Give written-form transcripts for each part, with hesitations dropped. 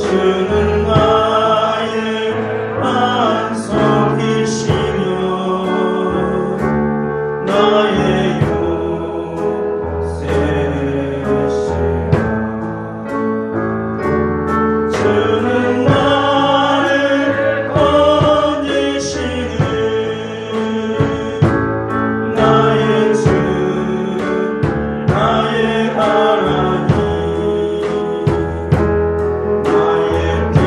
주는 나의 반석이시며 나의 요새시라. 주는 나를 건지시는 나의 주 나의 하나님 나의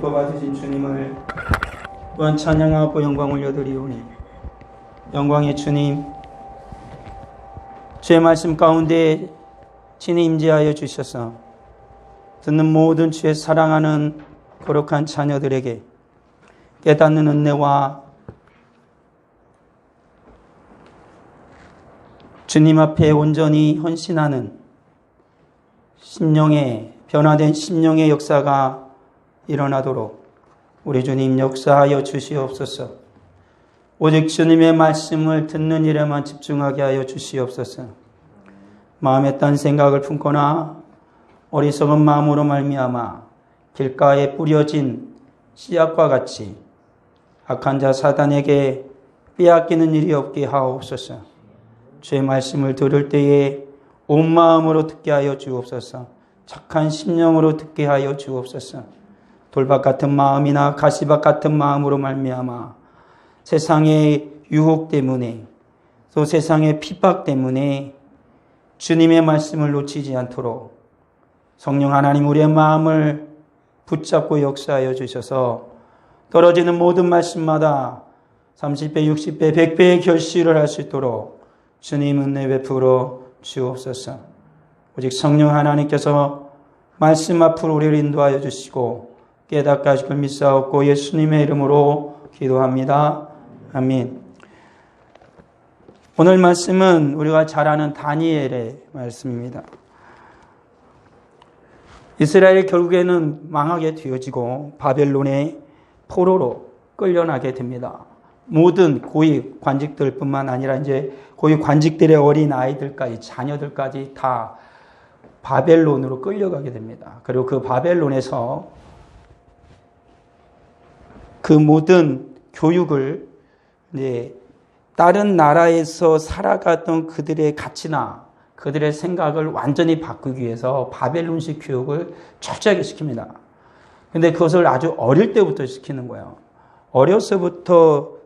뽑아주신 주님을 또한 찬양하고 영광 올려드리오니, 영광의 주님, 주의 말씀 가운데 친히 임재하여 주셔서 듣는 모든 주의 사랑하는 거룩한 자녀들에게 깨닫는 은혜와 주님 앞에 온전히 헌신하는 변화된 심령의 역사가 일어나도록 우리 주님 역사하여 주시옵소서. 오직 주님의 말씀을 듣는 일에만 집중하게 하여 주시옵소서. 마음에 딴 생각을 품거나 어리석은 마음으로 말미암아 길가에 뿌려진 씨앗과 같이 악한 자 사단에게 빼앗기는 일이 없게 하옵소서. 주의 말씀을 들을 때에 온 마음으로 듣게 하여 주옵소서. 착한 심령으로 듣게 하여 주옵소서. 돌박 같은 마음이나 가시밭 같은 마음으로 말미암아 세상의 유혹 때문에, 또 세상의 핍박 때문에 주님의 말씀을 놓치지 않도록 성령 하나님 우리의 마음을 붙잡고 역사하여 주셔서 떨어지는 모든 말씀마다 30배, 60배, 100배의 결실을 할 수 있도록 주님 은혜 베풀어 주옵소서. 오직 성령 하나님께서 말씀 앞으로 우리를 인도하여 주시고 깨닫게 하실 걸 믿사옵고 예수님의 이름으로 기도합니다. 아멘. 오늘 말씀은 우리가 잘 아는 다니엘의 말씀입니다. 이스라엘이 결국에는 망하게 되어지고 바벨론의 포로로 끌려나게 됩니다. 모든 고위 관직들뿐만 아니라 이제 고위 관직들의 어린 아이들까지, 자녀들까지 다 바벨론으로 끌려가게 됩니다. 그리고 그 바벨론에서 그 모든 교육을 이제 다른 나라에서 살아갔던 그들의 가치나 그들의 생각을 완전히 바꾸기 위해서 바벨론식 교육을 철저하게 시킵니다. 근데 그것을 아주 어릴 때부터 시키는 거예요. 어려서부터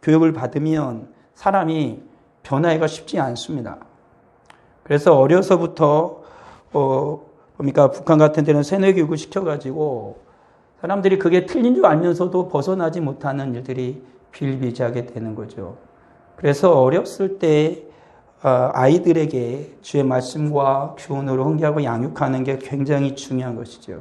교육을 받으면 사람이 변하기가 쉽지 않습니다. 그래서 어려서부터 그러니까 북한 같은 데는 세뇌 교육을 시켜가지고 사람들이 그게 틀린 줄 알면서도 벗어나지 못하는 일들이 비일비재하게 되는 거죠. 그래서 어렸을 때 아이들에게 주의 말씀과 교훈으로 훈계하고 양육하는 게 굉장히 중요한 것이죠.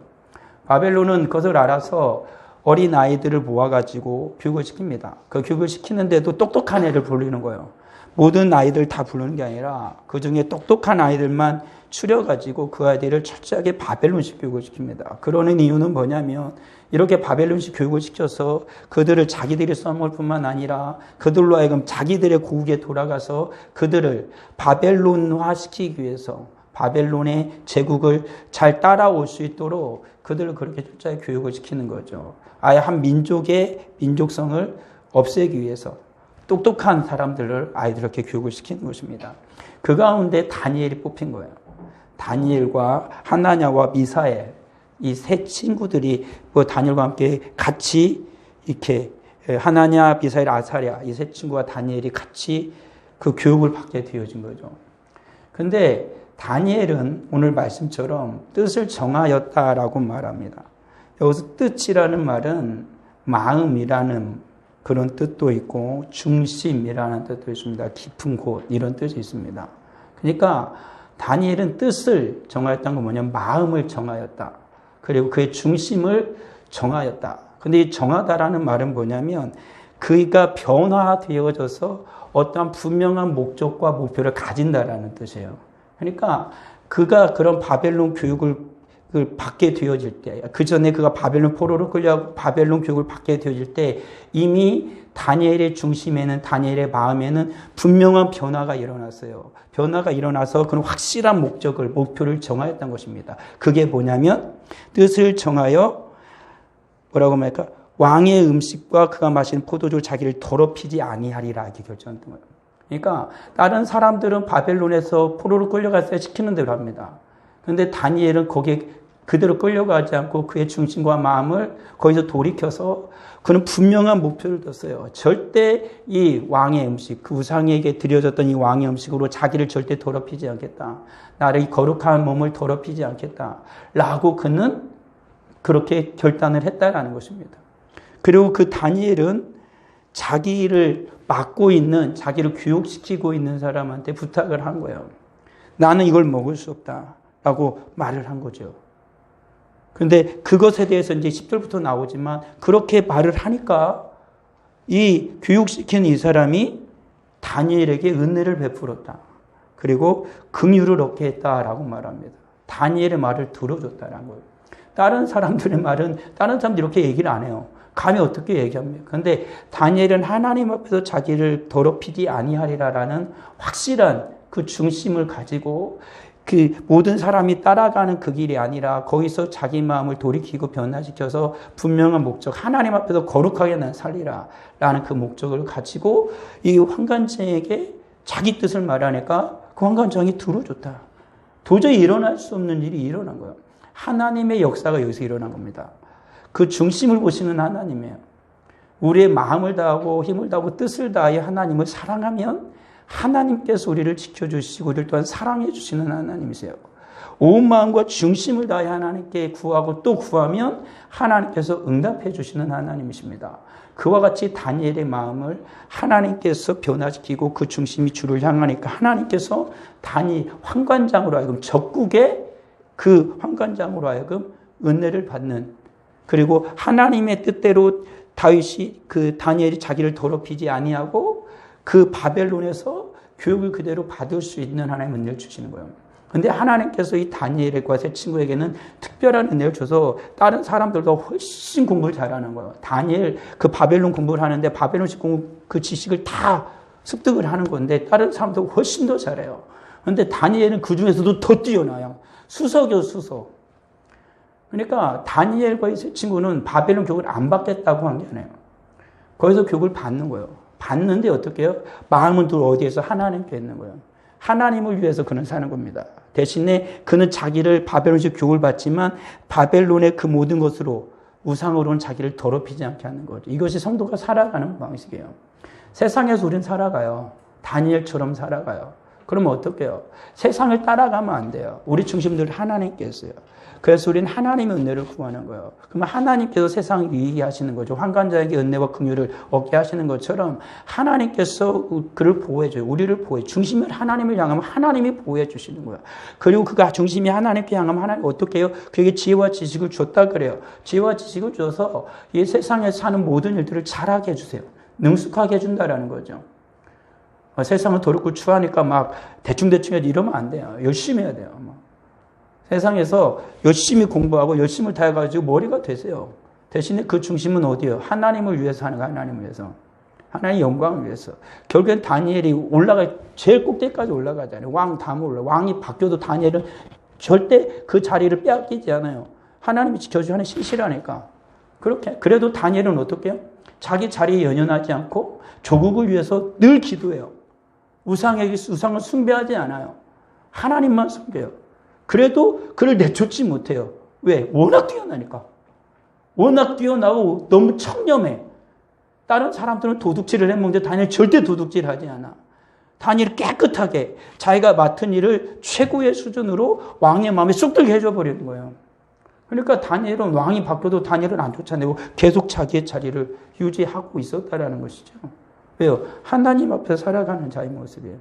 바벨론은 그것을 알아서 어린 아이들을 모아가지고 교육을 시킵니다. 그 교육을 시키는데도 똑똑한 애를 부르는 거예요. 모든 아이들 다 부르는 게 아니라 그 중에 똑똑한 아이들만 추려가지고 그 아이들을 철저하게 바벨론식 교육을 시킵니다. 그러는 이유는 뭐냐면 이렇게 바벨론식 교육을 시켜서 그들을 자기들이 써먹을 뿐만 아니라 그들로 하여금 자기들의 고국에 돌아가서 그들을 바벨론화 시키기 위해서 바벨론의 제국을 잘 따라올 수 있도록 그들을 그렇게 철저하게 교육을 시키는 거죠. 아예 한 민족의 민족성을 없애기 위해서 똑똑한 사람들을 아이들 이렇게 교육을 시키는 것입니다. 그 가운데 다니엘이 뽑힌 거예요. 다니엘과 하나냐와 미사엘 이 세 친구들이 다니엘과 함께 같이 이렇게 하나냐, 미사엘, 아사랴 이 세 친구와 다니엘이 같이 그 교육을 받게 되어진 거죠. 근데 다니엘은 오늘 말씀처럼 뜻을 정하였다라고 말합니다. 여기서 뜻이라는 말은 마음이라는 그런 뜻도 있고 중심이라는 뜻도 있습니다. 깊은 곳 이런 뜻이 있습니다. 그러니까 다니엘은 뜻을 정하였다는 건 뭐냐면 마음을 정하였다. 그리고 그의 중심을 정하였다. 근데 이 정하다라는 말은 뭐냐면 그가 변화되어져서 어떠한 분명한 목적과 목표를 가진다라는 뜻이에요. 그러니까 그가 그런 바벨론 교육을 받게 되어질 때, 그 전에 그가 바벨론 포로로 끌려 바벨론 교육을 받게 되어질 때 이미 다니엘의 중심에는, 다니엘의 마음에는 분명한 변화가 일어났어요. 변화가 일어나서 그런 확실한 목표를 정하였던 것입니다. 그게 뭐냐면 뜻을 정하여 뭐라고 말할까? 왕의 음식과 그가 마시는 포도주를 자기를 더럽히지 아니하리라 이렇게 결정했던 거예요. 그러니까 다른 사람들은 바벨론에서 포로로 끌려갈 때 시키는 대로 합니다. 그런데 다니엘은 거기에 그대로 끌려가지 않고 그의 중심과 마음을 거기서 돌이켜서 그는 분명한 목표를 뒀어요. 절대 이 왕의 음식, 그 우상에게 드려졌던 이 왕의 음식으로 자기를 절대 더럽히지 않겠다. 나를 이 거룩한 몸을 더럽히지 않겠다. 라고 그는 그렇게 결단을 했다라는 것입니다. 그리고 그 다니엘은 자기를 맡고 있는, 자기를 교육시키고 있는 사람한테 부탁을 한 거예요. 나는 이걸 먹을 수 없다라고 말을 한 거죠. 근데 그것에 대해서 이제 10절부터 나오지만 그렇게 말을 하니까 이 교육시킨 이 사람이 다니엘에게 은혜를 베풀었다. 그리고 긍휼을 얻게 했다라고 말합니다. 다니엘의 말을 들어줬다는 거예요. 다른 사람들의 말은 다른 사람들이 이렇게 얘기를 안 해요. 감히 어떻게 얘기합니까? 그런데 다니엘은 하나님 앞에서 자기를 더럽히지 아니하리라라는 확실한 그 중심을 가지고 그 모든 사람이 따라가는 그 길이 아니라 거기서 자기 마음을 돌이키고 변화시켜서 분명한 목적, 하나님 앞에서 거룩하게 난 살리라 라는 그 목적을 가지고 이 환관장에게 자기 뜻을 말하니까 그 환관장이 들어줬다. 도저히 일어날 수 없는 일이 일어난 거예요. 하나님의 역사가 여기서 일어난 겁니다. 그 중심을 보시는 하나님이에요. 우리의 마음을 다하고 힘을 다하고 뜻을 다하여 하나님을 사랑하면 하나님께서 우리를 지켜주시고 우리를 또한 사랑해 주시는 하나님이세요. 온 마음과 중심을 다해 하나님께 구하고 또 구하면 하나님께서 응답해 주시는 하나님이십니다. 그와 같이 다니엘의 마음을 하나님께서 변화시키고 그 중심이 주를 향하니까 하나님께서 다니엘 환관장으로 하여금 적국의 그 환관장으로 하여금 은혜를 받는, 그리고 하나님의 뜻대로 다윗이 그 다니엘이 자기를 더럽히지 아니하고 그 바벨론에서 교육을 그대로 받을 수 있는 하나님의 은혜를 주시는 거예요. 근데 하나님께서 이 다니엘과 세 친구에게는 특별한 은혜를 줘서 다른 사람들도 훨씬 공부를 잘하는 거예요. 다니엘 그 바벨론 공부를 하는데 바벨론식 공부 그 지식을 다 습득을 하는 건데 다른 사람도 훨씬 더 잘해요. 그런데 다니엘은 그 중에서도 더 뛰어나요. 수석이요, 수석. 그러니까 다니엘과 이 세 친구는 바벨론 교육을 안 받겠다고 한 게 아니에요. 거기서 교육을 받는 거예요. 받는데 어떻게 해요? 마음은 또 어디에서? 하나님께 있는 거예요. 하나님을 위해서 그는 사는 겁니다. 대신에 그는 자기를 바벨론식 교육을 받지만 바벨론의 그 모든 것으로 우상으로는 자기를 더럽히지 않게 하는 거죠. 이것이 성도가 살아가는 방식이에요. 세상에서 우린 살아가요. 다니엘처럼 살아가요. 그러면 어떻게 해요? 세상을 따라가면 안 돼요. 우리 중심들 하나님께 있어요. 그래서 우리는 하나님의 은혜를 구하는 거예요. 그러면 하나님께서 세상을 이기게 하시는 거죠. 환관자에게 은혜와 긍휼을 얻게 하시는 것처럼 하나님께서 그를 보호해줘요. 우리를 보호해. 중심을 하나님을 향하면 하나님이 보호해 주시는 거예요. 그리고 그가 중심이 하나님께 향하면 하나님 어떻게 해요? 그에게 지혜와 지식을 줬다 그래요. 지혜와 지식을 줘서 이 세상에 사는 모든 일들을 잘하게 해주세요. 능숙하게 해준다라는 거죠. 세상은 더럽고 추하니까 막 대충대충 해도 이러면 안 돼요. 열심히 해야 돼요. 세상에서 열심히 공부하고 열심을 다해가지고 머리가 되세요. 대신에 그 중심은 어디예요? 하나님을 위해서 하는 거예요. 하나님을 위해서. 하나님의 영광을 위해서. 결국엔 다니엘이 제일 꼭대기까지 올라가잖아요. 왕 다음에 왕이 바뀌어도 다니엘은 절대 그 자리를 빼앗기지 않아요. 하나님이 지켜주시는 하나님 신실하니까. 그렇게. 그래도 다니엘은 어떻게 해요? 자기 자리에 연연하지 않고 조국을 위해서 늘 기도해요. 우상을 숭배하지 않아요. 하나님만 숭배해요. 그래도 그를 내쫓지 못해요. 왜? 워낙 뛰어나니까. 워낙 뛰어나고 너무 청렴해. 다른 사람들은 도둑질을 해먹는데 다니엘 절대 도둑질하지 않아. 다니엘 깨끗하게 자기가 맡은 일을 최고의 수준으로 왕의 마음에 쏙 들게 해줘버리는 거예요. 그러니까 다니엘은 왕이 바뀌어도 다니엘은 안 쫓아내고 계속 자기의 자리를 유지하고 있었다라는 것이죠. 왜요? 하나님 앞에서 살아가는 자의 모습이에요.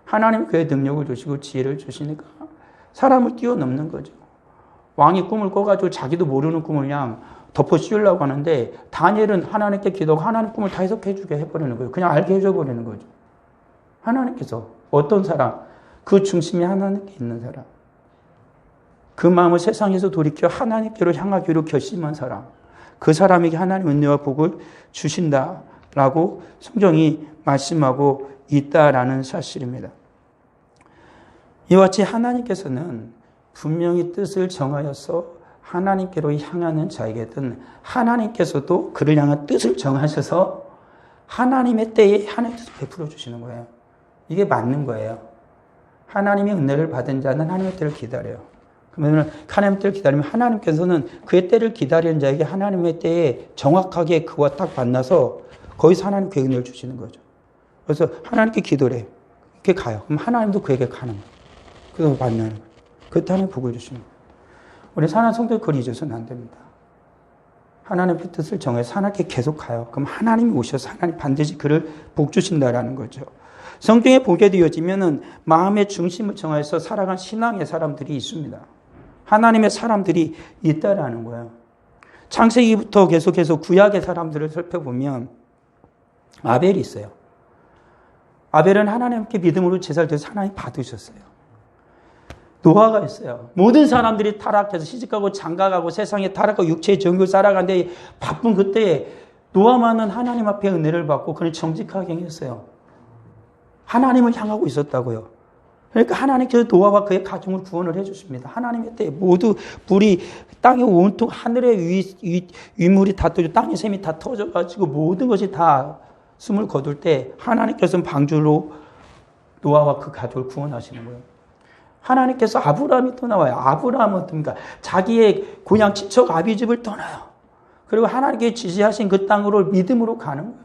하나님 그의 능력을 주시고 지혜를 주시니까 사람을 뛰어넘는 거죠. 왕이 꿈을 꿔가지고 자기도 모르는 꿈을 그냥 덮어 씌우려고 하는데 다니엘은 하나님께 기도하고 하나님 꿈을 다 해석해주게 해버리는 거예요. 그냥 알게 해줘버리는 거죠. 하나님께서 어떤 사람, 그 중심이 하나님께 있는 사람, 그 마음을 세상에서 돌이켜 하나님께로 향하기로 결심한 사람, 그 사람에게 하나님 은혜와 복을 주신다라고 성경이 말씀하고 있다라는 사실입니다. 이와 같이 하나님께서는 분명히 뜻을 정하여서 하나님께로 향하는 자에게든 하나님께서도 그를 향한 뜻을 정하셔서 하나님의 때에 하나님의 뜻을 베풀어 주시는 거예요. 이게 맞는 거예요. 하나님의 은혜를 받은 자는 하나님의 때를 기다려요. 그러면 하나님의 때를 기다리면 하나님께서는 그의 때를 기다리는 자에게 하나님의 때에 정확하게 그와 딱 만나서 거기서 하나님 그에게 은혜를 주시는 거죠. 그래서 하나님께 기도를 해요. 이렇게 가요. 그럼 하나님도 그에게 가는 거예요. 그래서 만나는 거예요. 그때 하나님 복을 주시는 거예요. 우리 사랑하는 성도들 그걸 잊어서는 안 됩니다. 하나님의 뜻을 정해서 하나님께 계속 가요. 그럼 하나님이 오셔서 하나님 반드시 그를 복 주신다라는 거죠. 성경에 보게 되어지면은 마음의 중심을 정해서 살아간 신앙의 사람들이 있습니다. 하나님의 사람들이 있다라는 거예요. 창세기부터 계속해서 구약의 사람들을 살펴보면 아벨이 있어요. 아벨은 하나님께 믿음으로 제사를 드려서 하나님 받으셨어요. 노아가 있어요. 모든 사람들이 타락해서 시집가고 장가가고 세상에 타락하고 육체의 정욕을 살아가는데 바쁜 그때에 노아만은 하나님 앞에 은혜를 받고 그는 정직하게 행했어요. 하나님을 향하고 있었다고요. 그러니까 하나님께서 노아와 그의 가정을 구원을 해주십니다. 하나님의 때에 모두 불이 땅에 온통 하늘의 위물이 다 터져 땅의 샘이 다 터져가지고 모든 것이 다 숨을 거둘 때 하나님께서는 방주로 노아와 그 가족을 구원하시는 거예요. 하나님께서 아브라함이 떠나와요. 아브라함은 어떻습니까? 자기의 고향 친척 아비집을 떠나요. 그리고 하나님께 지시하신 그 땅으로 믿음으로 가는 거예요.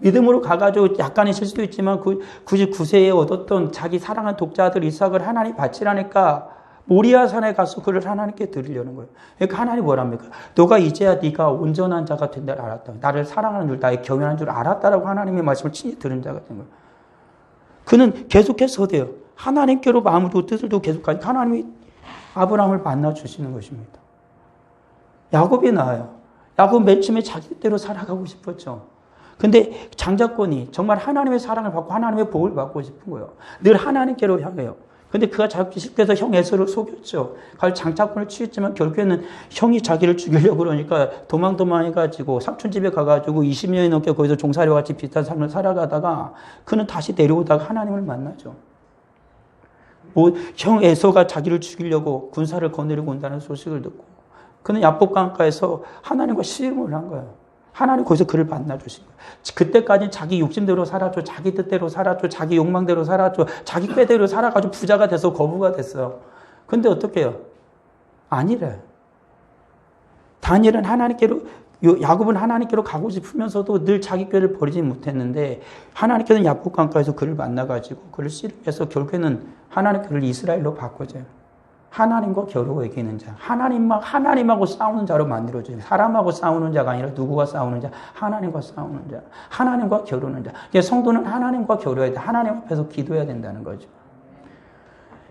믿음으로 가가지고 약간의 실수도 있지만 99세에 얻었던 자기 사랑하는 독자들 이삭을 하나님 바치라니까 모리아산에 가서 그를 하나님께 드리려는 거예요. 그러니까 하나님 뭐랍니까? 너가 이제야 네가 온전한 자가 된 줄 알았다. 나를 사랑하는 줄, 나의 경외하는 줄 알았다라고 하나님의 말씀을 친히 들은 자가 된 거예요. 그는 계속해서 돼요. 하나님께로 마음을 두고 뜻을 두고 계속 가니까 하나님이 아브라함을 만나 주시는 것입니다. 야곱이 나와요. 야곱 맨 처음에 자기 뜻대로 살아가고 싶었죠. 근데 장자권이 정말 하나님의 사랑을 받고 하나님의 복을 받고 싶은 거예요. 늘 하나님께로 향해요. 근데 그가 자기 실패해서 형 에서를 속였죠. 장자권을 취했지만 결국에는 형이 자기를 죽이려고 그러니까 도망해가지고 삼촌 집에 가가지고 20년이 넘게 거기서 종살이와 같이 비슷한 삶을 살아가다가 그는 다시 내려오다가 하나님을 만나죠. 형 에서가 자기를 죽이려고 군사를 거느리고 온다는 소식을 듣고 그는 야복 강가에서 하나님과 씨름을 한 거예요. 하나님 거기서 그를 만나주신 거예요. 그때까지 자기 욕심대로 살았죠. 자기 뜻대로 살았죠. 자기 욕망대로 살았죠. 자기 꾀대로 살아가지고 부자가 돼서 거부가 됐어요. 근데 어떻게 해요? 아니래. 다니엘은 하나님께로, 야곱은 하나님께로 가고 싶으면서도 늘 자기 꾀를 버리지 못했는데 하나님께서는 야복강가에서 그를 만나가지고 그를 씨름해서 결국에는 하나님께를 이스라엘로 바꿔줘요. 하나님과 겨루어 이기는 자. 하나님하고 싸우는 자로 만들어져요. 사람하고 싸우는 자가 아니라 누구와 싸우는 자? 하나님과 싸우는 자. 하나님과 겨루는 자. 성도는 하나님과 겨루어야 돼. 하나님 앞에서 기도해야 된다는 거죠.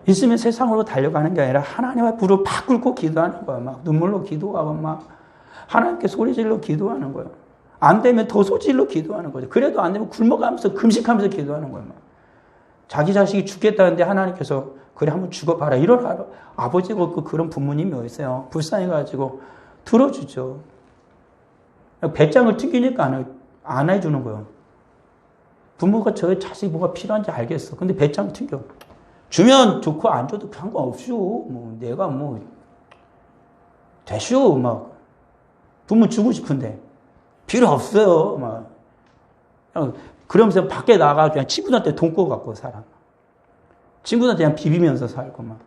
있으면 세상으로 달려가는 게 아니라 하나님 앞에 무릎 팍 꿇고 기도하는 거야. 막 눈물로 기도하고 막 하나님께 소리질러 기도하는 거예요. 안 되면 더 소질러 기도하는 거죠. 그래도 안 되면 굶어가면서 금식하면서 기도하는 거예요. 막. 자기 자식이 죽겠다는데 하나님께서 그래 한번 죽어봐라. 이런 아버지가 없고 그런 부모님이 어딨어요. 불쌍해가지고 들어주죠. 배짱을 튀기니까 안 해주는 거예요. 부모가 저의 자식이 뭐가 필요한지 알겠어. 근데 배짱을 튀겨. 주면 좋고 안 줘도 상관없슈. 뭐 내가 뭐 되슈. 막 부모 주고 싶은데 필요 없어요. 막 그러면서 밖에 나가서 그냥 친구들한테 돈 꿔갖고 살아. 친구들한테 그냥 비비면서 살고 막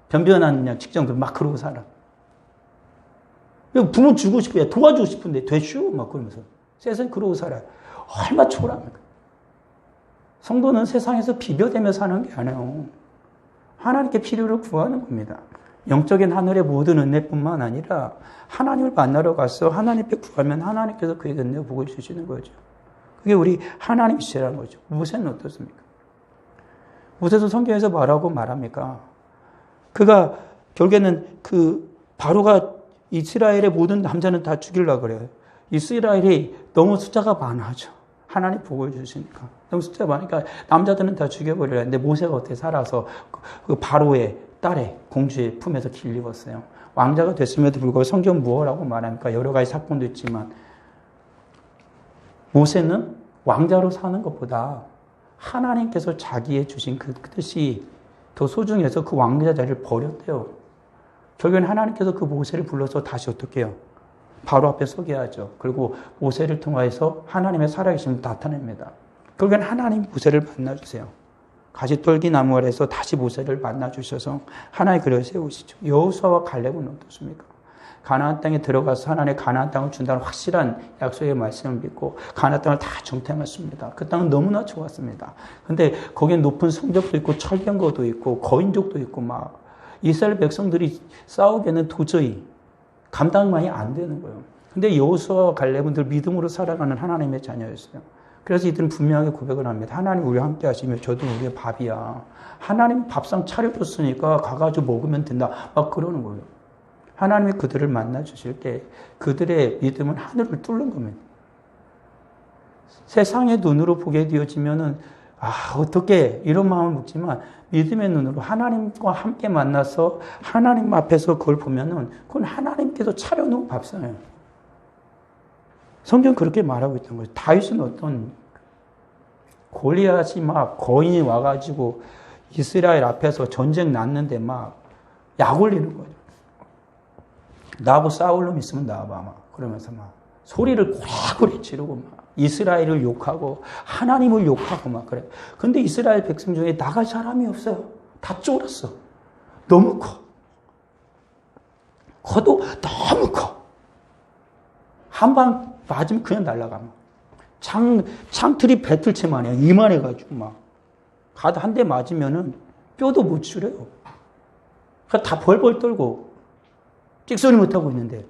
변변한 그냥 직장들 막 그러고 살아. 부모 주고 싶어, 도와주고 싶은데 되슈 막 그러면서 세상에 그러고 살아. 얼마나 초라합니까? 성도는 세상에서 비벼대며 사는 게 아니에요. 하나님께 필요를 구하는 겁니다. 영적인 하늘의 모든 은혜뿐만 아니라 하나님을 만나러 가서 하나님께 구하면 하나님께서 그에게 은혜 복을 주시는 거죠. 그게 우리 하나님이시라는 거죠. 모세는 어떻습니까? 모세도 성경에서 뭐라고 말합니까? 그가 결국에는 바로가 이스라엘의 모든 남자는 다 죽이려고 그래요. 이스라엘이 너무 숫자가 많아져. 하나님 복을 주시니까. 너무 숫자가 많으니까 남자들은 다 죽여버리려 했는데 모세가 어떻게 살아서 그 바로의 딸의 공주의 품에서 길입었어요. 왕자가 됐음에도 불구하고 성경 무엇라고 말합니까? 여러 가지 사건도 있지만 모세는 왕자로 사는 것보다 하나님께서 자기의 주신 그 뜻이 더 소중해서 그 왕자 자리를 버렸대요. 결국엔 하나님께서 그 모세를 불러서 다시 어떻게 해요? 바로 앞에 서게 하죠. 그리고 모세를 통해서 하나님의 살아계심을 나타냅니다. 결국엔 하나님 모세를 만나주세요. 가시떨기 나무 아래에서 다시 모세를 만나주셔서 하나의 그릇을 세우시죠. 여호수아와 갈렙은 어떻습니까? 가나안 땅에 들어가서 하나님의 가나안 땅을 준다는 확실한 약속의 말씀을 믿고 가나안 땅을 다 정탐했습니다. 그 땅은 너무나 좋았습니다. 근데 거기에 높은 성벽도 있고 철병거도 있고 거인족도 있고 막 이스라엘 백성들이 싸우기에는 도저히 감당만이 안 되는 거예요. 근데 여호수아와 갈렙은 믿음으로 살아가는 하나님의 자녀였어요. 그래서 이들은 분명하게 고백을 합니다. 하나님 우리와 함께 하시며 저도 우리의 밥이야. 하나님 밥상 차려줬으니까 가가지고 먹으면 된다. 막 그러는 거예요. 하나님이 그들을 만나 주실 때 그들의 믿음은 하늘을 뚫는 겁니다. 세상의 눈으로 보게 되어지면은 어떻게 이런 마음을 먹지만 믿음의 눈으로 하나님과 함께 만나서 하나님 앞에서 그걸 보면은 그건 하나님께서 차려놓은 밥상이에요. 성경 그렇게 말하고 있던 거예요. 다윗은 어떤 골리앗이 막 거인이 와가지고 이스라엘 앞에서 전쟁 났는데 막 약 올리는 거죠. 나하고 싸울 놈 있으면 나와봐 막 그러면서 막 소리를 고래고래 지르고 막 이스라엘을 욕하고 하나님을 욕하고 막 그래. 근데 이스라엘 백성 중에 나갈 사람이 없어요. 다 쫄았어. 너무 커. 커도 너무 커. 한 방 맞으면 그냥 날아가. 창틀이 배틀채만 해요. 이만해가지고 막. 가다 한 대 맞으면은 뼈도 못 추려요. 다 벌벌 떨고 찍소리 못하고 있는데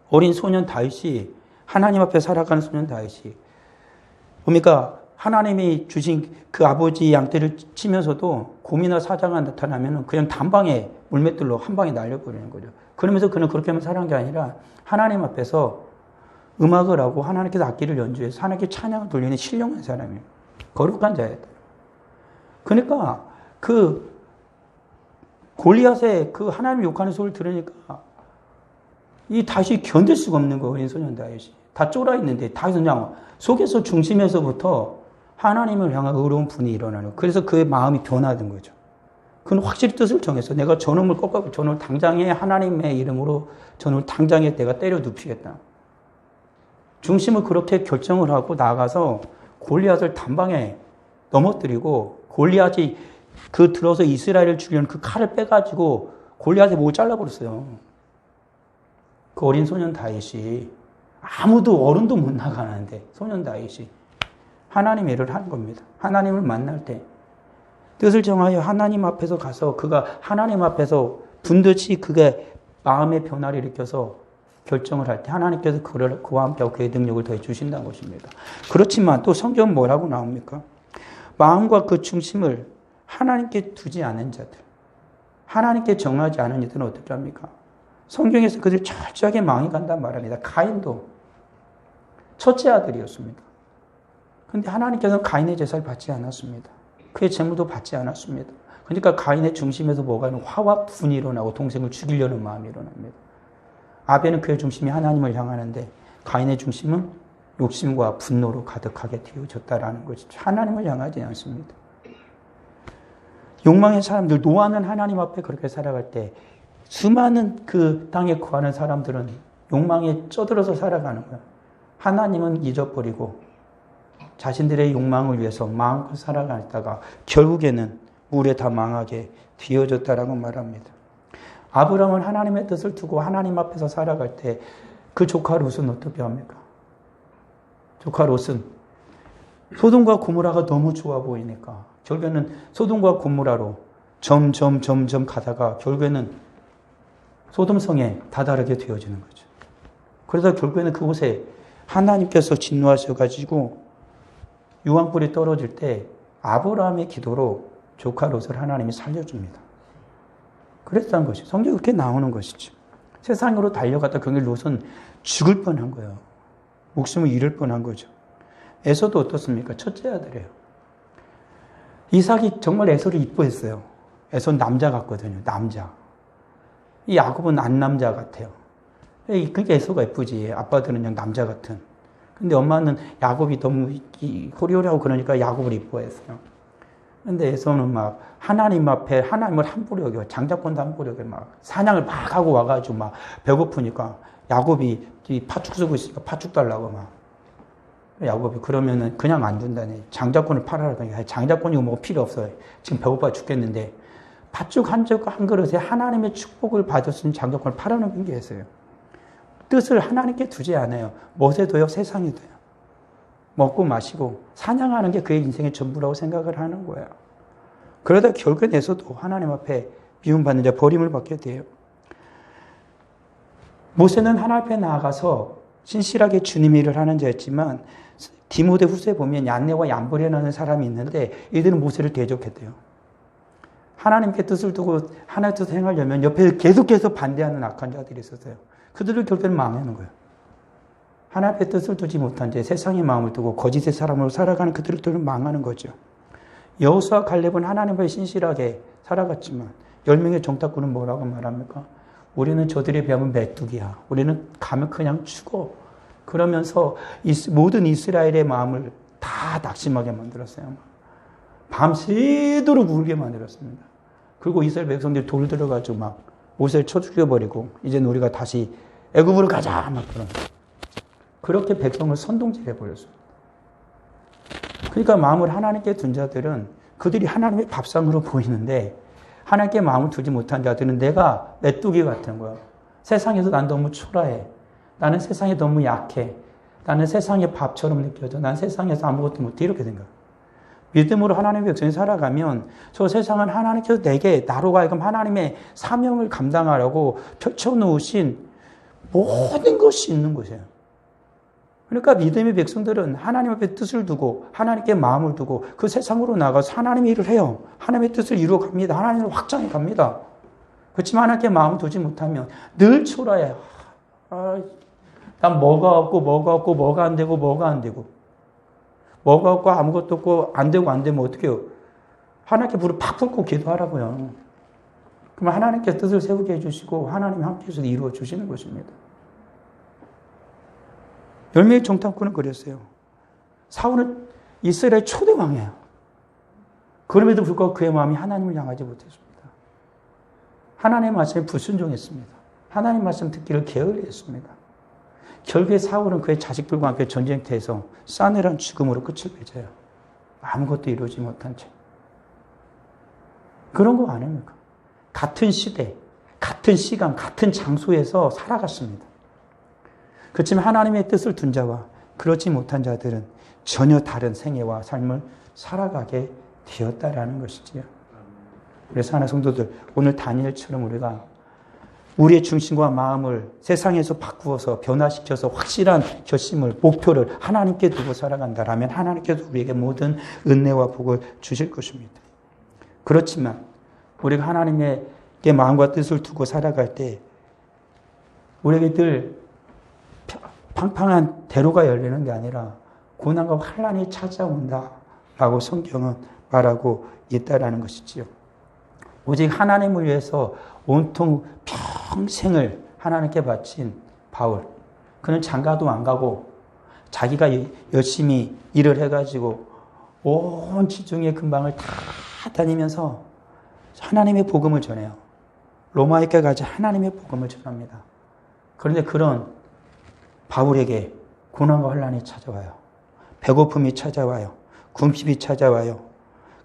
어린 소년 다윗이 하나님 앞에 살아가는 소년 다윗이 그러니까 하나님이 주신 그 아버지 양떼를 치면서도 곰이나 사자가 나타나면 그냥 단방에 물맷돌로 한 방에 날려버리는 거죠. 그러면서 그는 그렇게 하면 살아간 게 아니라 하나님 앞에서 음악을 하고 하나님께서 악기를 연주해서 하나님께 찬양을 돌리는 신령한 사람이에요. 거룩한 자였다. 그러니까 그 골리앗의 그 하나님 욕하는 소리를 들으니까 이 다윗이 견딜 수가 없는 거예요. 어린 소년 다윗이. 다 쫄아 있는데 다윗은 그냥 속에서 중심에서부터 하나님을 향한 의로운 분이 일어나는 거예요. 그래서 그의 마음이 변화된 거죠. 그는 확실히 뜻을 정했어. 내가 저놈을 꺾고 저놈을 당장에 하나님의 이름으로 저놈을 당장에 내가 때려 눕히겠다. 중심을 그렇게 결정을 하고 나가서 골리앗을 단방에 넘어뜨리고 골리앗이 그 들어서 이스라엘을 죽이려는 그 칼을 빼가지고 골리앗의 목을 잘라버렸어요. 그 어린 소년 다윗이 아무도 어른도 못 나가는데 소년 다윗이 하나님의 일을 한 겁니다. 하나님을 만날 때 뜻을 정하여 하나님 앞에서 가서 그가 하나님 앞에서 분듯이 그게 마음의 변화를 일으켜서 결정을 할 때 하나님께서 그와 함께하고 그의 능력을 더해 주신다는 것입니다. 그렇지만 또 성경은 뭐라고 나옵니까? 마음과 그 중심을 하나님께 두지 않은 자들, 하나님께 정하지 않은 이들은 어떻게 합니까? 성경에서 그들이 철저하게 망해간단 말입니다. 가인도 첫째 아들이었습니다. 그런데 하나님께서는 가인의 제사를 받지 않았습니다. 그의 재물도 받지 않았습니다. 그러니까 가인의 중심에서 뭐가 있는 화와 분이 일어나고 동생을 죽이려는 마음이 일어납니다. 아벨은 그의 중심이 하나님을 향하는데 가인의 중심은 욕심과 분노로 가득하게 되어졌다라는 것이죠. 하나님을 향하지 않습니다. 욕망의 사람들, 노아는 하나님 앞에 그렇게 살아갈 때 수많은 그 땅에 거하는 사람들은 욕망에 쩌들어서 살아가는 거예요. 하나님은 잊어버리고 자신들의 욕망을 위해서 마음껏 살아가다가 결국에는 물에 다 망하게 되어졌다라고 말합니다. 아브라함은 하나님의 뜻을 두고 하나님 앞에서 살아갈 때 그 조카 롯은 어떻게 합니까? 조카 롯은 소돔과 고모라가 너무 좋아 보이니까 결국에는 소돔과 고모라로 점점 가다가 결국에는 소돔성에 다다르게 되어지는 거죠. 그러다 결국에는 그곳에 하나님께서 진노하셔가지고 유황불이 떨어질 때 아브라함의 기도로 조카 롯을 하나님이 살려줍니다. 그랬다는 것이 성경에 그렇게 나오는 것이죠. 세상으로 달려갔다 결국 롯은 죽을 뻔한 거예요. 목숨을 잃을 뻔한 거죠. 에서도 어떻습니까? 첫째 아들이에요. 이삭이 정말 에서를 이뻐했어요. 에서는 남자 같거든요. 남자. 이 야곱은 안 남자 같아요. 그러니까 에서가 예쁘지. 아빠들은 그냥 남자 같은. 근데 엄마는 야곱이 너무 호리호리하고 그러니까 야곱을 이뻐했어요. 근데 에서는 막 하나님 앞에 하나님을 함부로 여겨, 장자권도 함부로 여겨, 막 사냥을 막 하고 와가지고 막 배고프니까 야곱이 팥죽 쓰고 있으니까 팥죽 달라고 막. 야곱이 그러면은 그냥 안 준다네. 장자권을 팔아라더니 장자권이 뭐 필요 없어요. 지금 배고파 죽겠는데 팥죽 한 그릇에 하나님의 축복을 받았으니 장자권을 팔아놓은 게 있어요. 뜻을 하나님께 두지 않아요. 멋에 둬요, 세상에 둬요. 먹고 마시고 사냥하는 게 그의 인생의 전부라고 생각을 하는 거예요. 그러다 결국에서도 하나님 앞에 미움받는 자, 버림을 받게 돼요. 모세는 하나님 앞에 나아가서 신실하게 주님의 일을 하는 자였지만 디모데 후서에 보면 얀네와 얀보레라는 사람이 있는데 이들은 모세를 대적했대요. 하나님께 뜻을 두고 하나님의 뜻을 행하려면 옆에 계속해서 반대하는 악한 자들이 있었어요. 그들을 결국에는 망하는 거예요. 하나님의 뜻을 두지 못한 채 세상의 마음을 두고 거짓의 사람으로 살아가는 그들을 망하는 거죠. 여호수아 갈렙은 하나님 앞에 신실하게 살아갔지만 10명의 정탐꾼은 뭐라고 말합니까? 우리는 저들에 비하면 메뚜기야. 우리는 가면 그냥 죽어. 그러면서 모든 이스라엘의 마음을 다 낙심하게 만들었어요. 밤새도록 울게 만들었습니다. 그리고 이스라엘 백성들이 돌 들어가지고 막 모세를 쳐 죽여버리고 이제 우리가 다시 애굽으로 가자 막 그런. 그렇게 백성을 선동질해버렸습니다. 그러니까 마음을 하나님께 둔 자들은 그들이 하나님의 밥상으로 보이는데 하나님께 마음을 두지 못한 자들은 내가 메뚜기 같은 거야. 세상에서 난 너무 초라해. 나는 세상에 너무 약해. 나는 세상의 밥처럼 느껴져. 난 세상에서 아무것도 못해. 이렇게 된 거야. 믿음으로 하나님의 백성이 살아가면 저 세상은 하나님께서 내게 나로 하여금 하나님의 사명을 감당하라고 펼쳐놓으신 모든 것이 있는 곳이에요. 그러니까 믿음의 백성들은 하나님 앞에 뜻을 두고 하나님께 마음을 두고 그 세상으로 나가서 하나님의 일을 해요. 하나님의 뜻을 이루어 갑니다. 하나님을 확장해 갑니다. 그렇지만 하나님께 마음을 두지 못하면 늘 초라해. 난 뭐가 없고 뭐가 안 되고 뭐가 없고 아무것도 없고 안 되면 어떻게 해요? 하나님께 불을 팍 붓고 기도하라고요. 그러면 하나님께서 뜻을 세우게 해주시고 하나님이 함께해서 이루어 주시는 것입니다. 10명의 정탐꾼은 그랬어요. 사울은 이스라엘 초대 왕이에요. 그럼에도 불구하고 그의 마음이 하나님을 향하지 못했습니다. 하나님의 말씀에 불순종했습니다. 하나님의 말씀 듣기를 게을리했습니다. 결국에 사울은 그의 자식들과 함께 전쟁터에서 싸늘한 죽음으로 끝을 맺어요. 아무것도 이루지 못한 채. 그런 거 아닙니까? 같은 시대, 같은 시간, 같은 장소에서 살아갔습니다. 그렇지만 하나님의 뜻을 둔 자와 그렇지 못한 자들은 전혀 다른 생애와 삶을 살아가게 되었다라는 것이지요. 그래서 하나 성도들, 오늘 다니엘처럼 우리가 우리의 중심과 마음을 세상에서 바꾸어서 변화시켜서 확실한 결심을, 목표를 하나님께 두고 살아간다라면 하나님께서 우리에게 모든 은혜와 복을 주실 것입니다. 그렇지만 우리가 하나님의 마음과 뜻을 두고 살아갈 때 우리에게 늘 팡팡한 대로가 열리는 게 아니라 고난과 환난이 찾아온다라고 성경은 말하고 있다라는 것이지요. 오직 하나님을 위해서 온통 평생을 하나님께 바친 바울. 그는 장가도 안 가고 자기가 열심히 일을 해가지고 온 지중해 근방을 다 다니면서 하나님의 복음을 전해요. 로마에까지 가서 하나님의 복음을 전합니다. 그런데 그런 바울에게 고난과 환난이 찾아와요. 배고픔이 찾아와요. 궁핍이 찾아와요.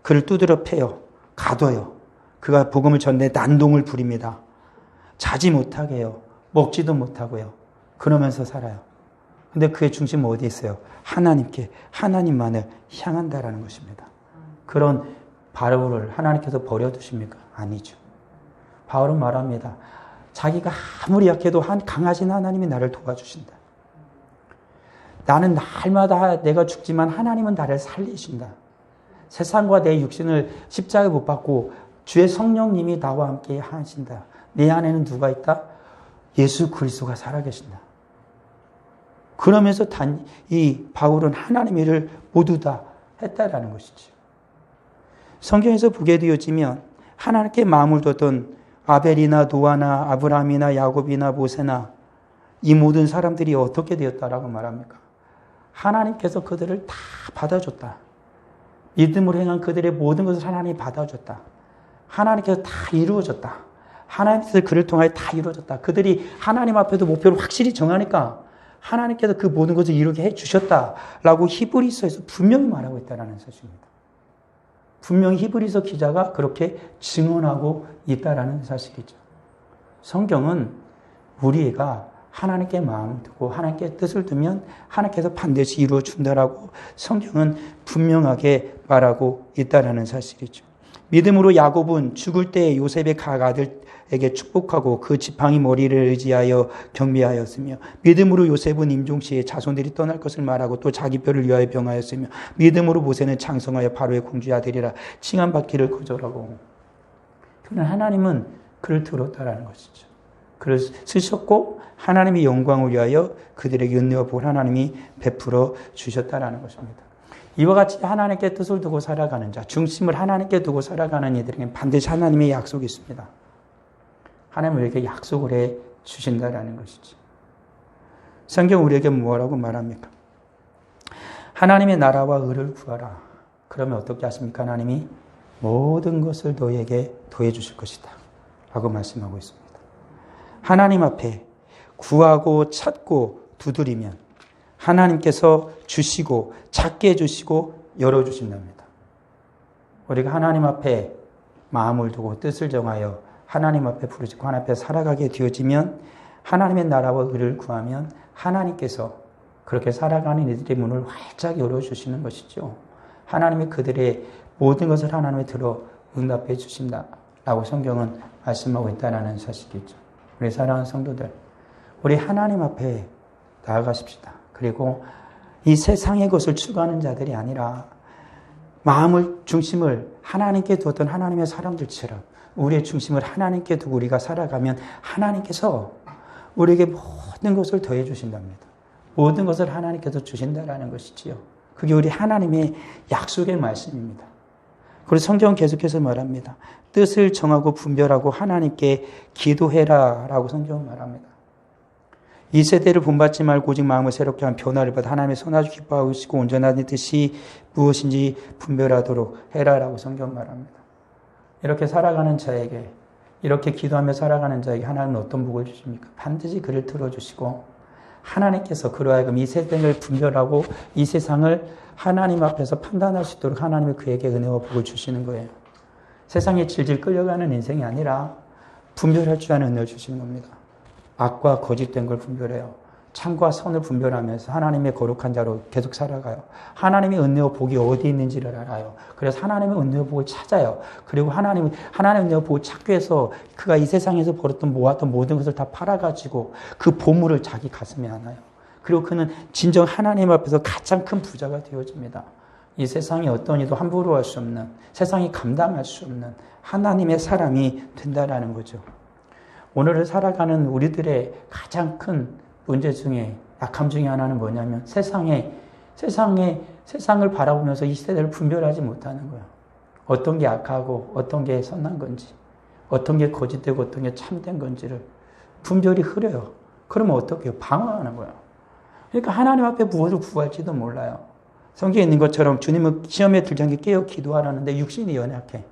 그를 두드려 패요. 가둬요. 그가 복음을 전해 난동을 부립니다. 자지 못하게 해요. 먹지도 못하고요. 그러면서 살아요. 근데 그의 중심은 어디에 있어요? 하나님께, 하나님만을 향한다라는 것입니다. 그런 바울을 하나님께서 버려두십니까? 아니죠. 바울은 말합니다. 자기가 아무리 약해도 강하신 하나님이 나를 도와주신다. 나는 날마다 내가 죽지만 하나님은 나를 살리신다. 세상과 내 육신을 십자가에 못 박고 주의 성령님이 나와 함께 하신다. 내 안에는 누가 있다? 예수 그리스도가 살아계신다. 그러면서 이 바울은 하나님의 일을 모두 다 했다라는 것이죠. 성경에서 보게 되어지면 하나님께 마음을 뒀던 아벨이나 노아나 아브라함이나 야곱이나 모세나 이 모든 사람들이 어떻게 되었다라고 말합니까? 하나님께서 그들을 다 받아줬다. 믿음으로 행한 그들의 모든 것을 하나님이 받아줬다. 하나님께서 다 이루어졌다. 하나님께서 그를 통하여 다 이루어졌다. 그들이 하나님 앞에도 목표를 확실히 정하니까 하나님께서 그 모든 것을 이루게 해주셨다라고 히브리서에서 분명히 말하고 있다는 사실입니다. 분명히 히브리서 기자가 그렇게 증언하고 있다는 사실이죠. 성경은 우리가 하나님께 마음을 두고 하나님께 뜻을 두면 하나님께서 반드시 이루어 준다라고 성경은 분명하게 말하고 있다는 사실이죠. 믿음으로 야곱은 죽을 때 요셉의 각 아들 야곱에게 축복하고 그 지팡이 머리를 의지하여 경배하였으며 믿음으로 요셉은 임종시에 자손들이 떠날 것을 말하고 또 자기 뼈를 위하여 병하였으며 믿음으로 모세는 장성하여 바로의 공주의 아들이라 칭함받기를 거절하고. 그러나 하나님은 그를 들었다라는 것이죠. 그를 쓰셨고 하나님의 영광을 위하여 그들에게 은혜와 복을 하나님이 베풀어 주셨다라는 것입니다. 이와 같이 하나님께 뜻을 두고 살아가는 자, 중심을 하나님께 두고 살아가는 이들에게는 반드시 하나님의 약속이 있습니다. 하나님은 우리에게 약속을 해 주신다라는 것이죠. 성경 우리에게 뭐라고 말합니까? 하나님의 나라와 의를 구하라. 그러면 어떻게 하십니까? 하나님이 모든 것을 너에게 더해 주실 것이다 라고 말씀하고 있습니다. 하나님 앞에 구하고 찾고 두드리면 하나님께서 주시고 찾게 해주시고 열어주신답니다. 우리가 하나님 앞에 마음을 두고 뜻을 정하여 하나님 앞에 부르짖고 하나님 앞에 살아가게 되어지면 하나님의 나라와 의를 구하면 하나님께서 그렇게 살아가는 이들의 문을 활짝 열어주시는 것이죠. 하나님이 그들의 모든 것을 하나님에 들어 응답해 주신다라고 성경은 말씀하고 있다는 사실이죠. 우리 사랑하는 성도들, 우리 하나님 앞에 나아가십시다. 그리고 이 세상의 것을 추구하는 자들이 아니라 마음을 중심을 하나님께 두었던 하나님의 사람들처럼 우리의 중심을 하나님께 두고 우리가 살아가면 하나님께서 우리에게 모든 것을 더해 주신답니다. 모든 것을 하나님께서 주신다라는 것이지요. 그게 우리 하나님의 약속의 말씀입니다. 그리고 성경은 계속해서 말합니다. 뜻을 정하고 분별하고 하나님께 기도해라 라고 성경은 말합니다. 이 세대를 본받지 말고 오직 마음을 새롭게 한 변화를 받아 하나님의 선하시고 기뻐하시고 온전한 뜻이 무엇인지 분별하도록 해라라고 성경 말합니다. 이렇게 살아가는 자에게, 이렇게 기도하며 살아가는 자에게 하나님은 어떤 복을 주십니까? 반드시 그를 들어주시고 하나님께서 그로 하여금 이 세상을 분별하고 이 세상을 하나님 앞에서 판단할 수 있도록 하나님이 그에게 은혜와 복을 주시는 거예요. 세상에 질질 끌려가는 인생이 아니라 분별할 줄 아는 은혜를 주시는 겁니다. 악과 거짓된 걸 분별해요. 참과 선을 분별하면서 하나님의 거룩한 자로 계속 살아가요. 하나님의 은혜와 복이 어디 있는지를 알아요. 그래서 하나님의 은혜와 복을 찾아요. 그리고 하나님의 은혜와 복을 찾기 위해서 그가 이 세상에서 벌었던 모았던 모든 것을 다 팔아가지고 그 보물을 자기 가슴에 안아요. 그리고 그는 진정 하나님 앞에서 가장 큰 부자가 되어집니다. 이 세상에 어떤 이도 함부로 할 수 없는, 세상이 감당할 수 없는 하나님의 사람이 된다라는 거죠. 오늘을 살아가는 우리들의 가장 큰 문제 중에, 약함 중에 하나는 뭐냐면 세상을 바라보면서 이 세대를 분별하지 못하는 거예요. 어떤 게 악하고 어떤 게 선한 건지, 어떤 게 거짓되고 어떤 게 참된 건지를 분별이 흐려요. 그러면 어떻게 해요? 방황하는 거예요. 그러니까 하나님 앞에 무엇을 구할지도 몰라요. 성경에 있는 것처럼 주님은 시험에 들지 않게 깨어 기도하라는데 육신이 연약해.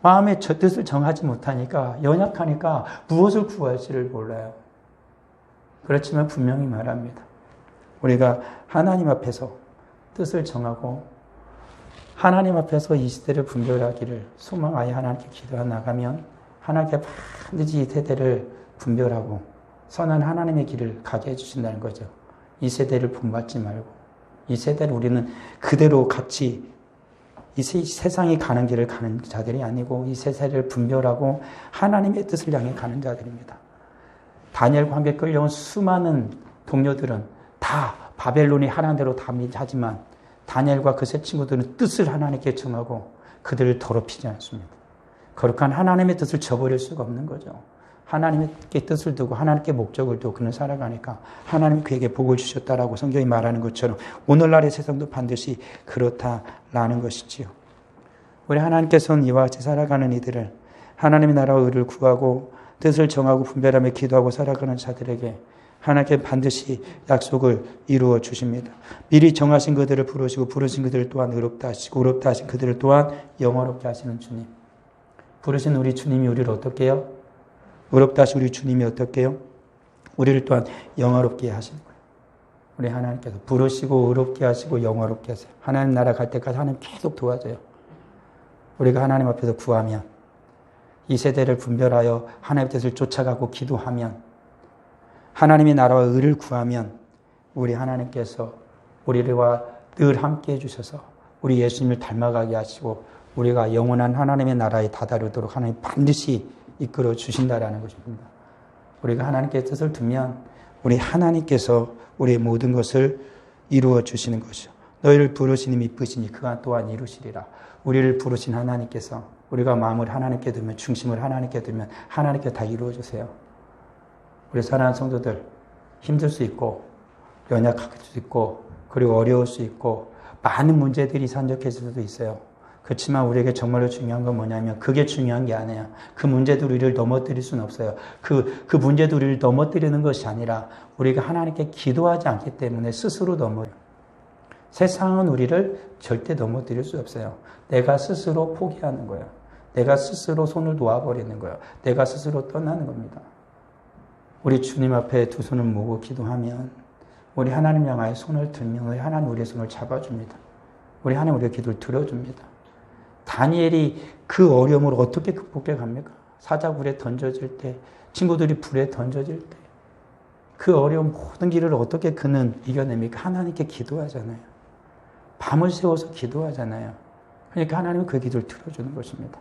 마음의 뜻을 정하지 못하니까, 연약하니까 무엇을 구할지를 몰라요. 그렇지만 분명히 말합니다. 우리가 하나님 앞에서 뜻을 정하고 하나님 앞에서 이 시대를 분별하기를 소망하여 하나님께 기도해 나가면 하나님께 반드시 이 세대를 분별하고 선한 하나님의 길을 가게 해주신다는 거죠. 이 세대를 본받지 말고 이 세대를 우리는 그대로 같이 이 세상이 가는 길을 가는 자들이 아니고 이 세대를 분별하고 하나님의 뜻을 향해 가는 자들입니다. 다니엘과 함께 끌려온 수많은 동료들은 다 바벨론이 하라는 대로 다 하지만 다니엘과 그 세 친구들은 뜻을 하나님께 정하고 그들을 더럽히지 않습니다. 거룩한 하나님의 뜻을 저버릴 수가 없는 거죠. 하나님께 뜻을 두고 하나님께 목적을 두고 그는 살아가니까 하나님이 그에게 복을 주셨다라고 성경이 말하는 것처럼 오늘날의 세상도 반드시 그렇다라는 것이지요. 우리 하나님께서는 이와 같이 살아가는 이들을 하나님의 나라와 의를 구하고 뜻을 정하고 분별하며 기도하고 살아가는 자들에게 하나님께 반드시 약속을 이루어 주십니다. 미리 정하신 그들을 부르시고 부르신 그들을 또한 의롭다 하시고 의롭다 하신 그들을 또한 영화롭게 하시는 주님. 부르신 우리 주님이 우리를 어떻게 해요? 의롭다 하신 우리 주님이 어떻게 해요? 우리를 또한 영화롭게 하시는 거예요. 우리 하나님께서 부르시고 의롭게 하시고 영화롭게 하세요. 하나님 나라 갈 때까지 하나님 계속 도와줘요. 우리가 하나님 앞에서 구하면 이 세대를 분별하여 하나님의 뜻을 쫓아가고 기도하면 하나님의 나라와 의를 구하면 우리 하나님께서 우리와 늘 함께 해주셔서 우리 예수님을 닮아가게 하시고 우리가 영원한 하나님의 나라에 다다르도록 하나님 반드시 이끌어 주신다라는 것입니다. 우리가 하나님께 뜻을 두면 우리 하나님께서 우리의 모든 것을 이루어 주시는 것이죠. 너희를 부르시니 미쁘시니 그가 또한 이루시리라. 우리를 부르신 하나님께서 우리가 마음을 하나님께 두면, 중심을 하나님께 두면 하나님께 다 이루어 주세요. 우리 사랑하는 성도들, 힘들 수 있고 연약할 수 있고 그리고 어려울 수 있고 많은 문제들이 산적해질 수도 있어요. 그렇지만 우리에게 정말로 중요한 건 뭐냐면 그게 중요한 게 아니에요. 그 문제도 우리를 넘어뜨릴 수는 없어요. 그 문제도 우리를 넘어뜨리는 것이 아니라 우리가 하나님께 기도하지 않기 때문에 스스로 세상은 우리를 절대 넘어뜨릴 수 없어요. 내가 스스로 포기하는 거예요. 내가 스스로 손을 놓아버리는 거예요. 내가 스스로 떠나는 겁니다. 우리 주님 앞에 두 손을 모으고 기도하면 우리 하나님 향하여 손을 들면 우리 하나님 우리의 손을 잡아줍니다. 우리 하나님 우리의 기도를 들어줍니다. 다니엘이 그 어려움을 어떻게 극복해 갑니까? 사자굴에 던져질 때, 친구들이 불에 던져질 때, 그 어려운 모든 길을 어떻게 그는 이겨냅니까? 하나님께 기도하잖아요. 밤을 새워서 기도하잖아요. 그러니까 하나님은 그 기도를 들어주는 것입니다.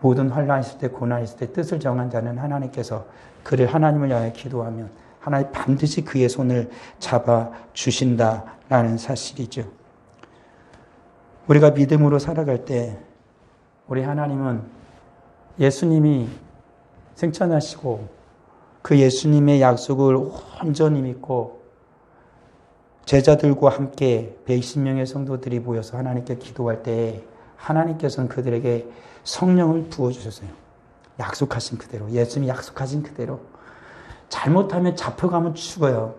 모든 환난 있을 때, 고난 있을 때 뜻을 정한 자는 하나님께서 그를 하나님을 향해 기도하면 하나님 반드시 그의 손을 잡아주신다라는 사실이죠. 우리가 믿음으로 살아갈 때 우리 하나님은 예수님이 승천하시고 그 예수님의 약속을 온전히 믿고 제자들과 함께 120명의 성도들이 모여서 하나님께 기도할 때 하나님께서는 그들에게 성령을 부어주셨어요. 약속하신 그대로, 예수님이 약속하신 그대로. 잘못하면 잡혀가면 죽어요.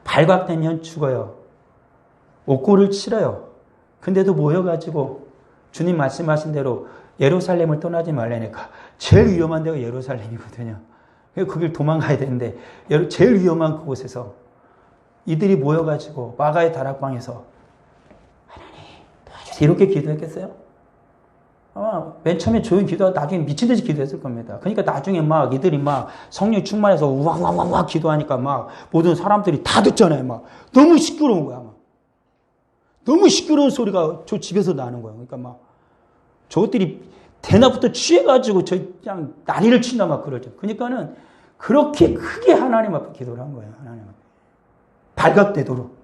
발각되면 죽어요. 옥고를 치러요. 근데도 모여가지고 주님 말씀하신 대로 예루살렘을 떠나지 말라니까 제일 위험한 데가 예루살렘이거든요. 거길 도망가야 되는데 제일 위험한 그곳에서 이들이 모여가지고 마가의 다락방에서 하나님 도와주세요 이렇게 기도했겠어요? 아마 맨 처음에 조용히 기도하다 나중에 미친듯이 기도했을 겁니다. 그러니까 나중에 막 이들이 막 성령 충만해서 우왕왕왕 기도하니까 막 모든 사람들이 다 듣잖아요. 막 너무 시끄러운 거야. 막. 너무 시끄러운 소리가 저 집에서 나는 거예요. 그러니까 막 저것들이 대낮부터 취해가지고 저 그냥 난리를 친다 막 그러죠. 그러니까는 그렇게 크게 하나님 앞에 기도를 한 거예요. 하나님 앞에. 발각되도록.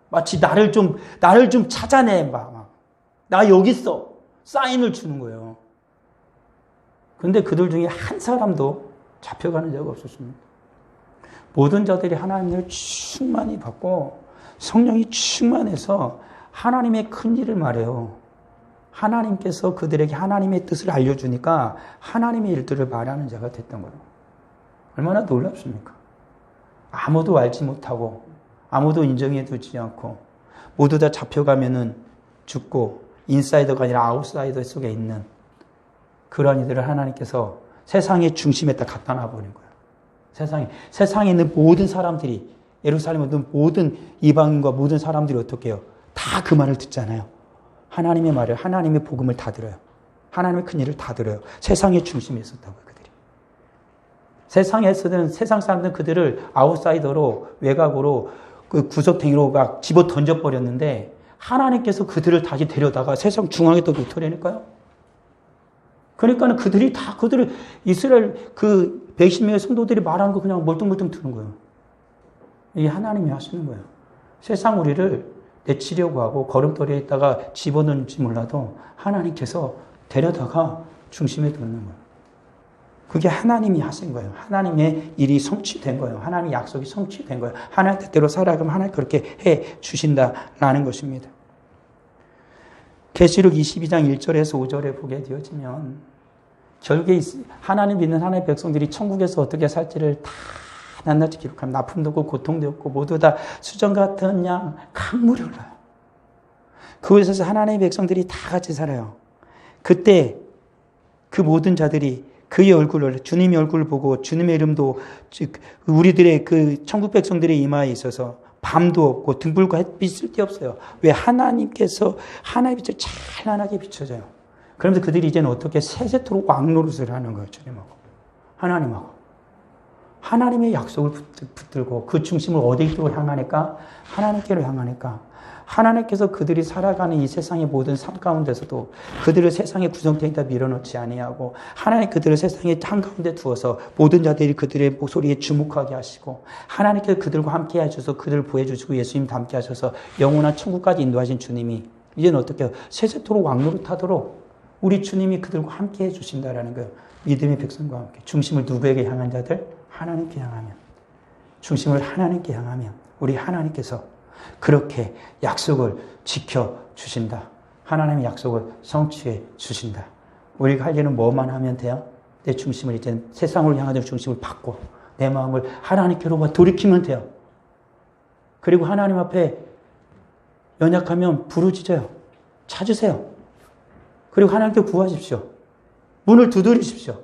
마치 나를 좀 찾아내. 막. 나 여기 있어. 사인을 주는 거예요. 그런데 그들 중에 한 사람도 잡혀가는 적 없었습니다. 모든 자들이 하나님을 충만히 받고 성령이 충만해서 하나님의 큰 일을 말해요. 하나님께서 그들에게 하나님의 뜻을 알려주니까 하나님의 일들을 말하는 자가 됐던 거예요. 얼마나 놀랍습니까? 아무도 알지 못하고 아무도 인정해 두지 않고 모두 다 잡혀가면은 죽고 인사이더가 아니라 아웃사이더 속에 있는 그런 이들을 하나님께서 세상의 중심에다 갖다 놔버린 거예요. 세상에 있는 모든 사람들이 예루살렘에 있는 모든 이방인과 모든 사람들이 어떻게 해요? 다 그 말을 듣잖아요. 하나님의 말을, 하나님의 복음을 다 들어요. 하나님의 큰 일을 다 들어요. 세상의 중심에 있었다고요, 그들이. 세상에서는, 세상 사람들은 그들을 아웃사이더로, 외곽으로, 그 구석탱이로 막 집어 던져버렸는데, 하나님께서 그들을 다시 데려다가 세상 중앙에 또 놓더라니까요. 그러니까는 그들이 다, 그들을, 이스라엘 그 110명의 성도들이 말하는 거 그냥 멀뚱멀뚱 듣는 거예요. 이게 하나님이 하시는 거예요. 세상 우리를 내치려고 하고 걸음돌이에 있다가 집어넣는지 몰라도 하나님께서 데려다가 중심에 두는 거예요. 그게 하나님이 하신 거예요. 하나님의 일이 성취된 거예요. 하나님의 약속이 성취된 거예요. 하나님 뜻대로 살아가면 하나님 그렇게 해 주신다라는 것입니다. 계시록 22장 1절에서 5절에 보게 되어지면 결국에 하나님 믿는 하나님의 백성들이 천국에서 어떻게 살지를 다 낱낱이 기록합니다. 아픔도 없고 고통도 없고 모두 다 수정 같은 양 강물이 흘러요. 그곳에서 하나님의 백성들이 다 같이 살아요. 그때 그 모든 자들이 그의 얼굴을, 주님의 얼굴을 보고 주님의 이름도 우리들의 그 천국 백성들의 이마에 있어서 밤도 없고 등불과 햇빛 쓸 데 없어요. 왜? 하나님께서 하나의 빛을 찬란하게 비춰져요. 그러면서 그들이 이제는 어떻게 세세토록 왕노릇을 하는 거예요. 주님하고. 하나님하고. 하나님의 약속을 붙들고 그 중심을 어디로 향하니까? 하나님께로 향하니까 하나님께서 그들이 살아가는 이 세상의 모든 삶 가운데서도 그들을 세상의 구성탱이다 밀어넣지 아니하고 하나님 그들을 세상의 한가운데 두어서 모든 자들이 그들의 소리에 주목하게 하시고 하나님께서 그들과 함께 하셔서 그들을 보여주시고 예수님 함께 하셔서 영원한 천국까지 인도하신 주님이 이제는 어떻게 해요? 세세토록 왕노릇하도록 우리 주님이 그들과 함께 해주신다라는 거예요. 믿음의 백성과 함께. 중심을 누구에게 향한 자들? 하나님께 향하면. 중심을 하나님께 향하면 우리 하나님께서 그렇게 약속을 지켜주신다. 하나님의 약속을 성취해 주신다. 우리가 할 일은 뭐만 하면 돼요? 내 중심을 이제 세상으로 향하는 중심을 바꿔 내 마음을 하나님께로 돌이키면 돼요. 그리고 하나님 앞에 연약하면 부르짖어요. 찾으세요. 그리고 하나님께 구하십시오. 문을 두드리십시오.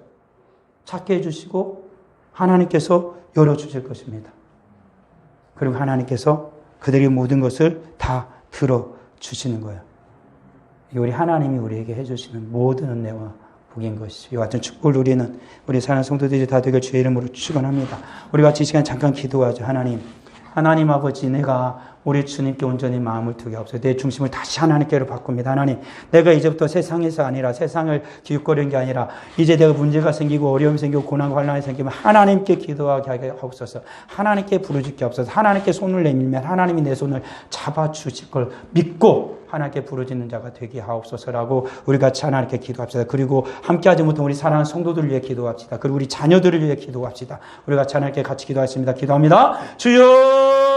찾게 해주시고 하나님께서 열어주실 것입니다. 그리고 하나님께서 그들의 모든 것을 다 들어주시는 거예요. 우리 하나님이 우리에게 해주시는 모든 은혜와 복인 것이죠. 이 같은 축복을 누리는 우리 사랑하는 성도들이 다 되길 주의 이름으로 축원합니다. 우리 같이 이 시간 잠깐 기도하죠. 하나님 아버지, 내가 우리 주님께 온전히 마음을 두게 하옵소서. 내 중심을 다시 하나님께로 바꿉니다. 하나님, 내가 이제부터 세상에서 아니라 세상을 기웃거리는 게 아니라 이제 내가 문제가 생기고 어려움이 생기고 고난과 환난이 생기면 하나님께 기도하게 하게 하옵소서. 하나님께 부르짖게 하옵소서. 하나님께 손을 내밀면 하나님이 내 손을 잡아주실 걸 믿고 하나님께 부르짖는 자가 되게 하옵소서라고 우리 같이 하나님께 기도합시다. 그리고 함께하지 못한 우리 사랑하는 성도들을 위해 기도합시다. 그리고 우리 자녀들을 위해 기도합시다. 우리 같이 하나님께 같이 기도하십니다. 기도합니다. 주여!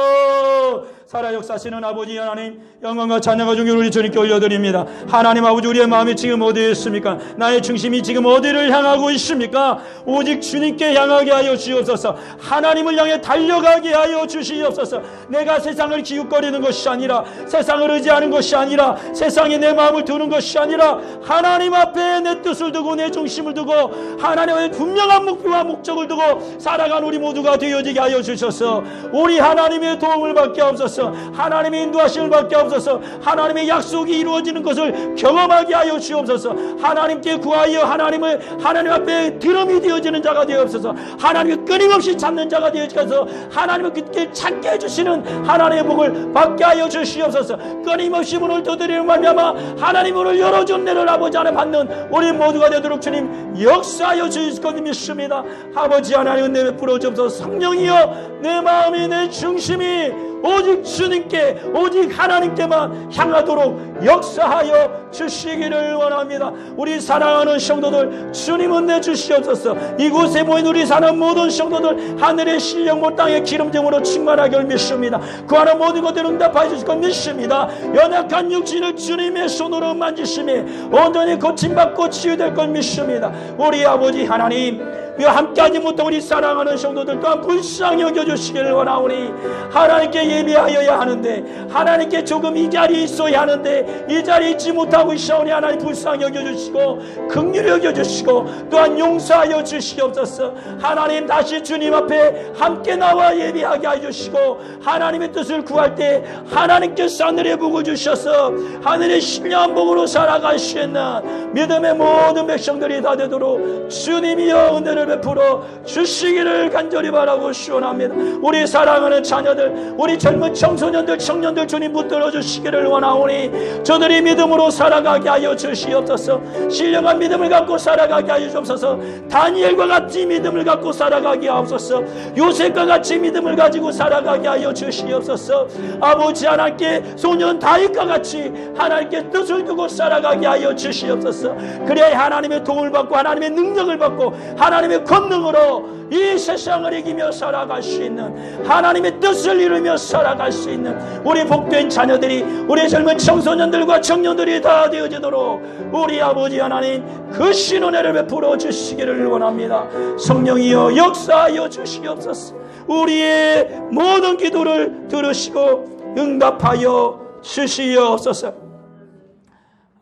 살아 역사하시는 아버지 하나님, 영광과 찬양과 존경을 우리 주님께 올려드립니다. 하나님 아버지, 우리의 마음이 지금 어디에 있습니까? 나의 중심이 지금 어디를 향하고 있습니까? 오직 주님께 향하게 하여 주옵소서. 하나님을 향해 달려가게 하여 주시옵소서. 내가 세상을 기웃거리는 것이 아니라, 세상을 의지하는 것이 아니라, 세상에 내 마음을 두는 것이 아니라 하나님 앞에 내 뜻을 두고 내 중심을 두고 하나님의 분명한 목표와 목적을 두고 살아간 우리 모두가 되어지게 하여 주셔서 우리 하나님의 도움을 받게 하옵소서. 하나님의 인도하심을 받게 하옵소서. 하나님의 약속이 이루어지는 것을 경험하게 하여 주옵소서. 하나님께 구하여 하나님 앞에 드럼이 되어지는 자가 되옵소서. 하나님을 끊임없이 찾는 자가 되어져서 하나님을 그렇게 찾게 해주시는 하나님의 복을 받게 하여 주시옵소서. 끊임없이 문을 두드리는 말미암아 하나님 문을 열어준 내를 아버지 안에 받는 우리 모두가 되도록 주님 역사하여 주실 것 믿습니다. 아버지 하나님 은혜 베풀어 주옵소서. 성령이여, 내 마음이 내 중심이 오직 주님께, 오직 하나님께만 향하도록 역사하여 주시기를 원합니다. 우리 사랑하는 성도들, 주님은 내주시옵소서. 이곳에 모인 우리 사는 모든 성도들 하늘의 신령모 땅의 기름짐으로 충만하길 믿습니다. 구하는 모든 것들을 응답하여 주실 것 믿습니다. 연약한 육신을 주님의 손으로 만지심에 온전히 고침받고 치유될 것 믿습니다. 우리 아버지 하나님, 함께하지 못한 우리 사랑하는 성도들 또한 불쌍히 여겨주시기를 원하오니 하나님께 예배하여야 하는데, 하나님께 조금 이 자리에 있어야 하는데 이 자리에 있지 못하고 있사오니 하나님 불쌍히 여겨주시고 긍휼히 여겨주시고 또한 용서하여 주시옵소서. 하나님, 다시 주님 앞에 함께 나와 예배하게 해주시고 하나님의 뜻을 구할 때 하나님께서 하늘의 복을 주셔서 하늘의 신령한 복으로 살아갈 수 있는 믿음의 모든 백성들이 다 되도록 주님이여 은혜를 베풀어 주시기를 간절히 바라고 시원합니다. 우리 사랑하는 자녀들, 우리 젊은 청소년들, 청년들 주님 붙들어 주시기를 원하오니 저들이 믿음으로 살아가게 하여 주시옵소서. 신령한 믿음을 갖고 살아가게 하여 주옵소서. 다니엘과 같이 믿음을 갖고 살아가게 하옵소서. 요셉과 같이 믿음을 가지고 살아가게 하여 주시옵소서. 아버지 하나님께 소년 다윗과 같이 하나님께 뜻을 두고 살아가게 하여 주시옵소서. 그래야 하나님의 도움을 받고 하나님의 능력을 받고 하나님의 권능으로 이 세상을 이기며 살아갈 수 있는, 하나님의 뜻을 이루며 살아갈 수 있는 우리 복된 자녀들이, 우리 젊은 청소년들과 청년들이 다 되어지도록 우리 아버지 하나님 그 신은혜를 베풀어 주시기를 원합니다. 성령이여 역사하여 주시옵소서. 우리의 모든 기도를 들으시고 응답하여 주시옵소서.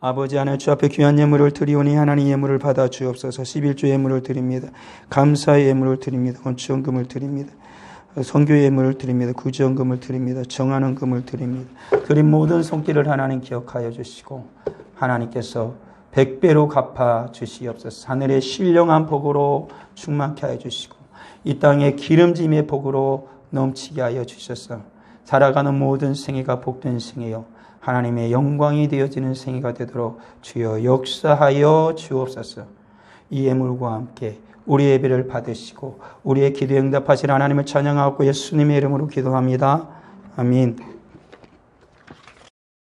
아버지 하나님, 주 앞에 귀한 예물을 드리오니 하나님 예물을 받아 주옵소서. 11조 예물을 드립니다. 감사의 예물을 드립니다. 원추원금을 드립니다. 선교 예물을 드립니다. 구제원금을 드립니다. 정하는 금을 드립니다. 드린 모든 손길을 하나님 기억하여 주시고 하나님께서 100배로 갚아 주시옵소서. 하늘의 신령한 복으로 충만케 하여 주시고 이 땅의 기름짐의 복으로 넘치게 하여 주셔서 살아가는 모든 생애가 복된 생애요 하나님의 영광이 되어지는 생애가 되도록 주여 역사하여 주옵소서. 이 예물과 함께 우리 예배를 받으시고 우리의 기도에 응답하실 하나님을 찬양하고 예수님의 이름으로 기도합니다. 아멘.